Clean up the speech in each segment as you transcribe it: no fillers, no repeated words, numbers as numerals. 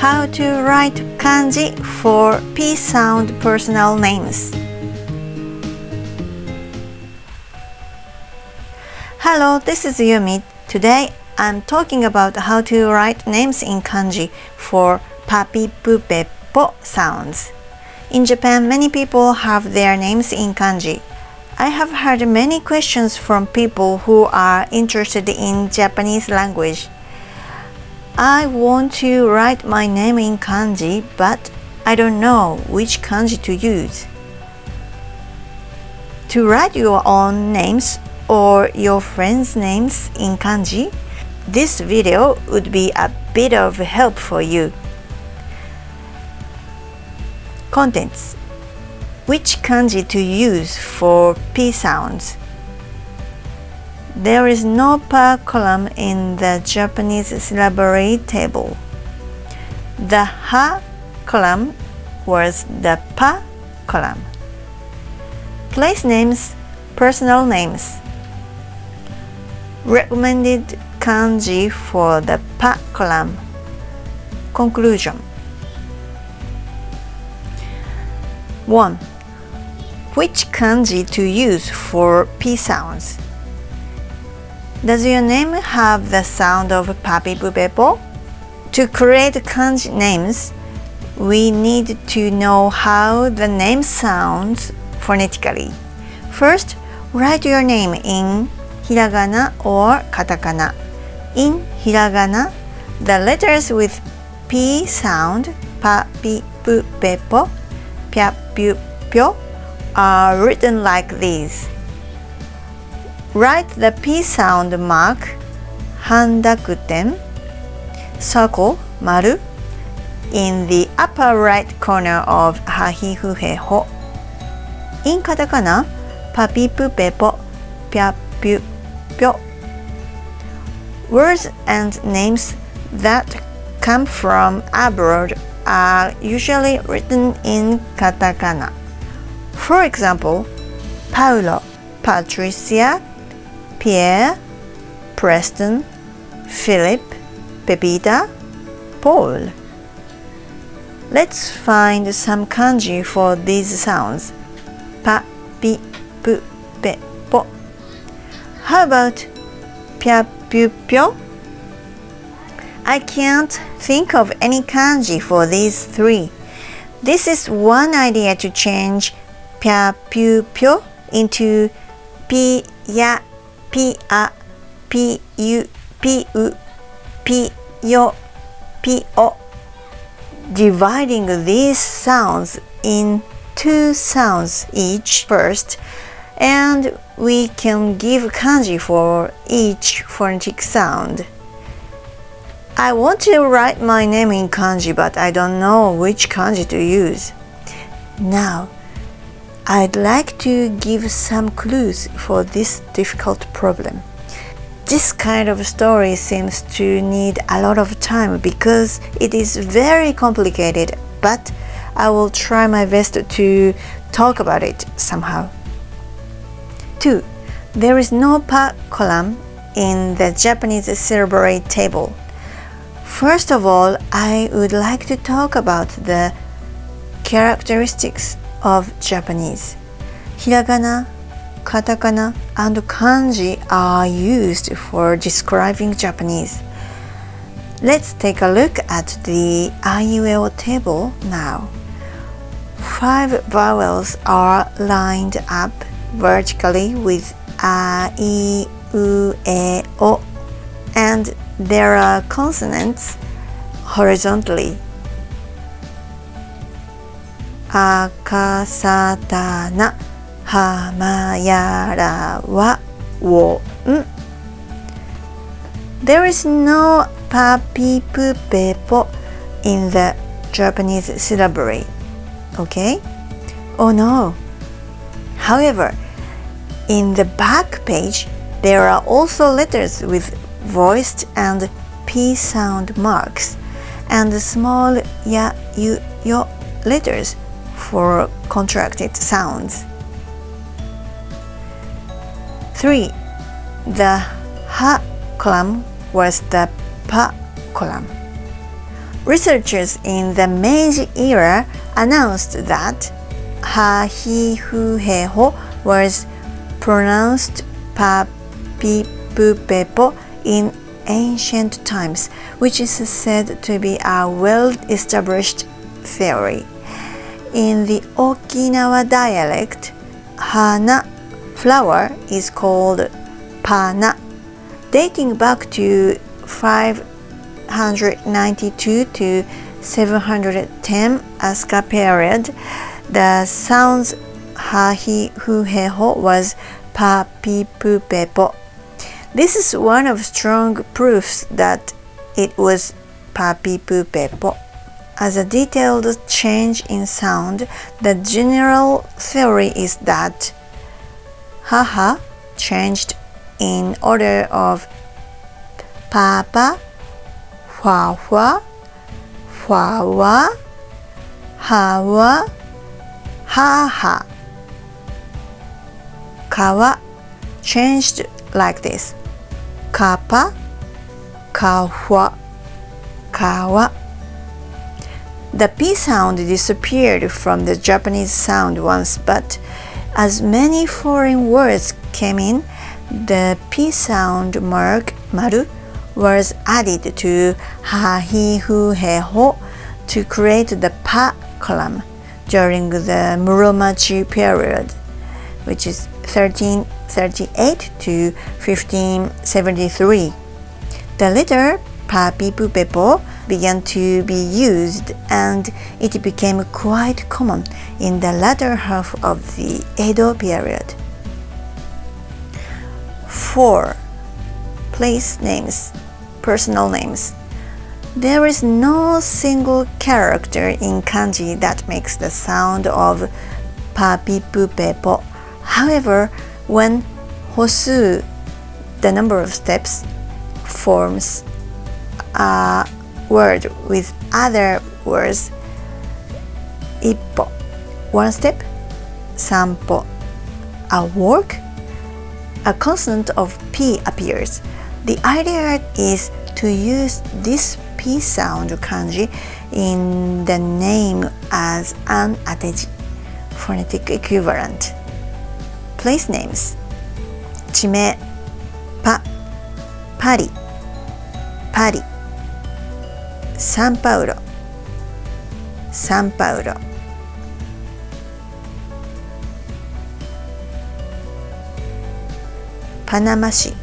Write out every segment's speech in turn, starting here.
How to write kanji for P sound personal names. Hello, this is Yumi. Today I'm talking about how to write names in kanji for papi pupe po sounds. In Japan, many people have their names in kanji. I have heard many questions from people who are interested in Japanese language. I want to write my name in kanji, but I don't know which kanji to use. To write your own names or your friends' names in kanji, this video would be a bit of help for you. Contents: which kanji to use for P sounds? There is no pa column in the Japanese syllabary table. The ha column was the pa column. Place names, personal names. Recommended kanji for the pa column. Conclusion. 1. Which kanji to use for P sounds? Does your name have the sound of papi pupepo? To create kanji names, we need to know how the name sounds phonetically. First, write your name in hiragana or katakana. In hiragana, the letters with P sound, papi pupepo, pya pyu pyo, are written like these. Write the P sound mark, handakuten, circle, maru, in the upper right corner of hahifuhe ho. In katakana, papi pupepo, pya pyu pyo. Words and names that come from abroad are usually written in katakana. For example, Paulo, Patricia, Pierre, Preston, Philip, Pepita, Paul. Let's find some kanji for these sounds. Pa, pi, pu, pe, po. How about pya, pyu, pyo? I can't think of any kanji for these three. This is one idea to change pya, pyu, pyo into pi, ya, pi, a, pi, yu, pi, u, pi, yo, pi, o. Dividing these sounds in two sounds each first, and we can give kanji for each phonetic sound. I want to write my name in kanji, but I don't know which kanji to use. Now, I'd like to give some clues for this difficult problem. This kind of story seems to need a lot of time because it is very complicated, but I will try my best to talk about it somehow. 2. There is no pa column in the Japanese syllabary table. First of all, I would like to talk about the characteristics of Japanese. Hiragana, katakana, and kanji are used for describing Japanese. Let's take a look at the Aiueo table now. 5 vowels are lined up vertically with a, I, U, E, O, and there are consonants horizontally. Akasatana, hamayara, wa, wo, n. There is no papi pupe po in the Japanese syllabary. Okay? Oh no! However, in the back page, there are also letters with voiced and P sound marks, and small ya, yu, yo letters for contracted sounds. 3. The ha column was the pa column. Researchers in the Meiji era announced that ha-hi-fu-he-ho was pronounced pa-pi-pu-pe-po in ancient times, which is said to be a well-established theory. In the Okinawa dialect, hana, flower, is called pana. Dating back to 592 to 710 Asuka period, the sounds ha-hi-fu-he-ho was pa-pi-pu-pe-po. This is one of strong proofs that it was pa-pi-pu-pe-po. As a detailed change in sound, the general theory is that ha-ha changed in order of pa-pa, hua-hua, hua-wa, ha-wa, ha-ha. Kawa changed like this: kappa, kahwa, kawa. The P sound disappeared from the Japanese sound once, but as many foreign words came in, the P sound mark maru was added to ha-hi-fu-he-ho to create the pa column during the Muromachi period, which is 1338 to 1573. The letter pa-pi-pu-pe-po began to be used, and it became quite common in the latter half of the Edo period. 4. Place names, personal names. There is no single character in kanji that makes the sound of pa-pi-pu-pe-po. However, when hosu, the number of steps, forms a word with other words, ippo, one step, sanpo, a walk, a consonant of P appears. The idea is to use this P sound kanji in the name as an ateji, phonetic equivalent. Place names. 地名、パ、パリ、パリ、サンパウロ、サンパウロ。パナマ市、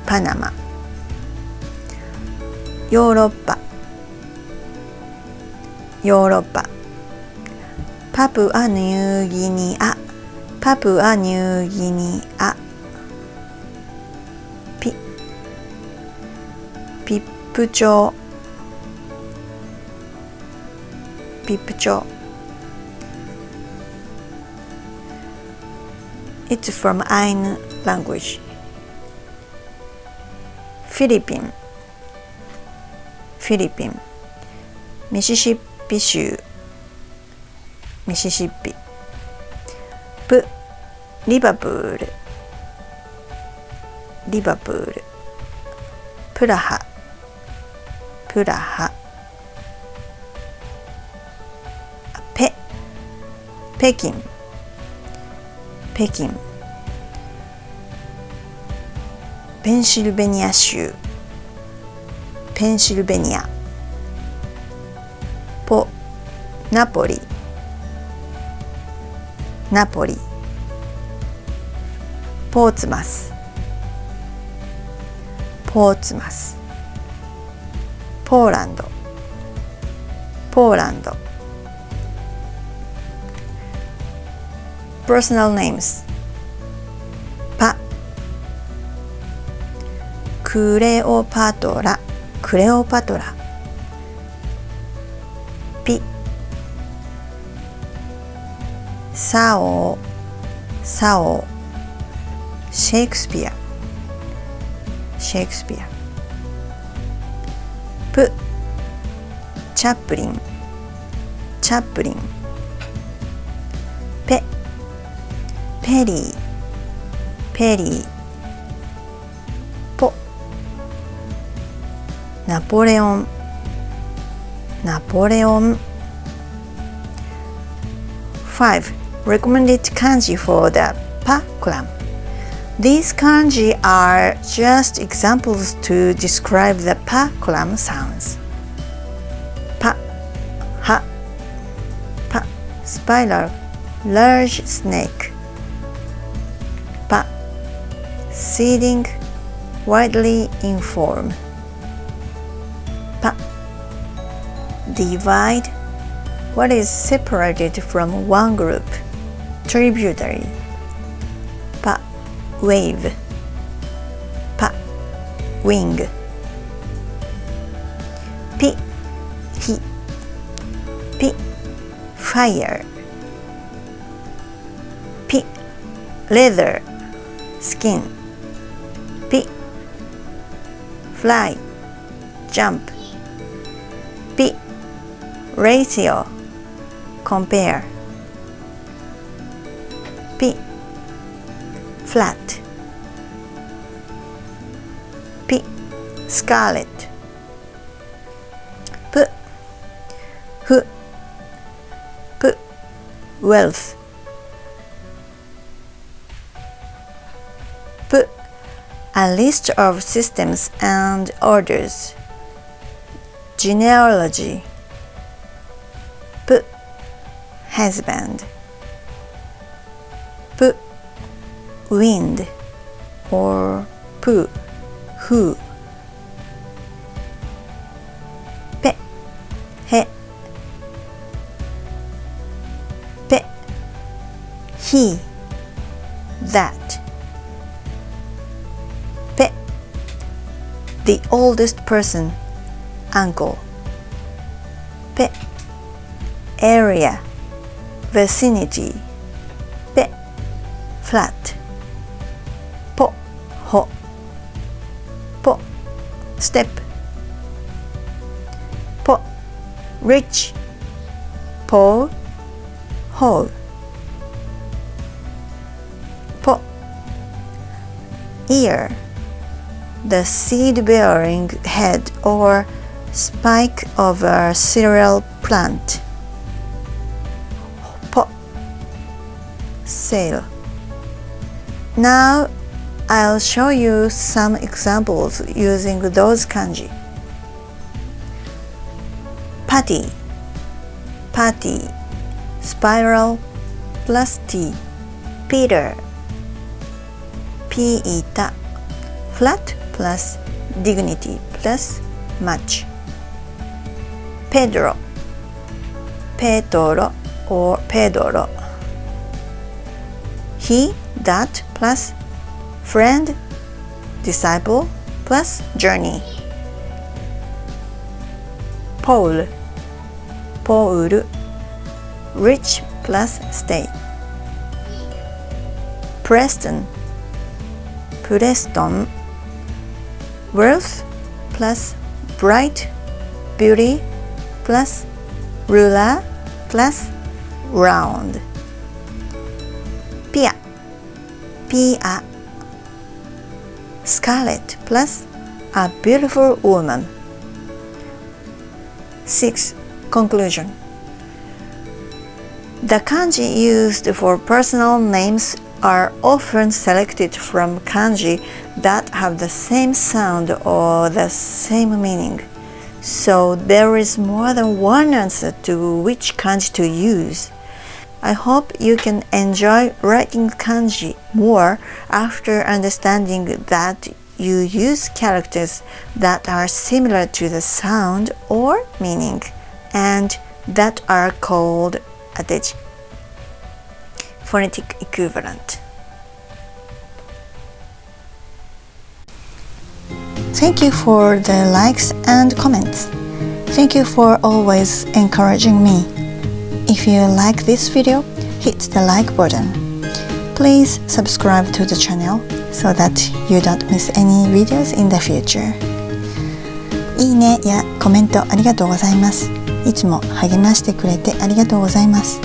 パナマ。ヨーロッパ、ヨーロッパ。パプアニューギニア、パプアニューギニア。ピップ朝、ピップ朝。It's from Ainu language. フィリピン、フィリピン。ミシシッピ州、ミシシッピ。プ、リバプール、リバプール。プラハ、プラハ。ペ、北京、北京。ペンシルベニア州、ペンシルベニア。ポ、ナポリ、ナポリ。ポーツマス、ポーツマス。ポーランド、ポーランド。Personal names. パ、クレオパトラ、クレオパトラ。ピ、サオ、サオ。シェイクスピア、シェイクスピア。プ、チャップリン、チャップリン。ペ、ペリー、ペリー。ポ、ナポレオン、ナポレオン。5. Recommended kanji for the pa column. These kanji are just examples to describe the pa column sounds. Pa, ha, pa, spiral, large snake. Pa, seeding, widely in form. Pa, divide, what is separated from one group. Tributary. Pa, wave. Pa, wing. Pi, he. Pi, fire. Pi, leather, skin. Pi, fly, jump. Pi, ratio, compare. Pi, flat. Pi, scarlet. Pu, hu, pu, wealth. Pu, a list of systems and orders. Genealogy. Pu, husband. Pu, wind, or pu, who. Pe, he. Pe, he, that. Pe, the oldest person, uncle. Pe, area, vicinity. Pe, flat. Po, ho. Po, step. Po, rich. Po, hole. Po, ear, the seed-bearing head or spike of a cereal plant. Po, sail. Now I'll show you some examples using those kanji. Patty, patty, spiral plus T. Peter, Pita, flat plus dignity plus much. Pedro, Pedro or Pedro. He, that plus friend, disciple plus journey. Paul, Paul, rich plus stay. Preston, Preston, wealth plus bright, beauty plus ruler plus round. Pia, Pia, scarlet plus a beautiful woman. 6. Conclusion. The kanji used for personal names are often selected from kanji that have the same sound or the same meaning. So there is more than one answer to which kanji to use. I hope you can enjoy writing kanji more after understanding that you use characters that are similar to the sound or meaning and that are called ateji, phonetic equivalent. Thank you for the likes and comments. Thank you for always encouraging me. If you like this video, hit the like button. Please subscribe to the channel so that you don't miss any videos in the future. いいねやコメントありがとうございます。いつも励ましてくれてありがとうございます。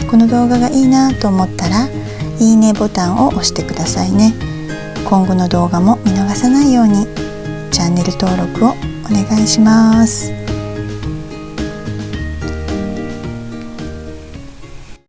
この動画がいいなと思ったら、いいねボタンを押してくださいね。今後の動画も見逃さないようにチャンネル登録をお願いします。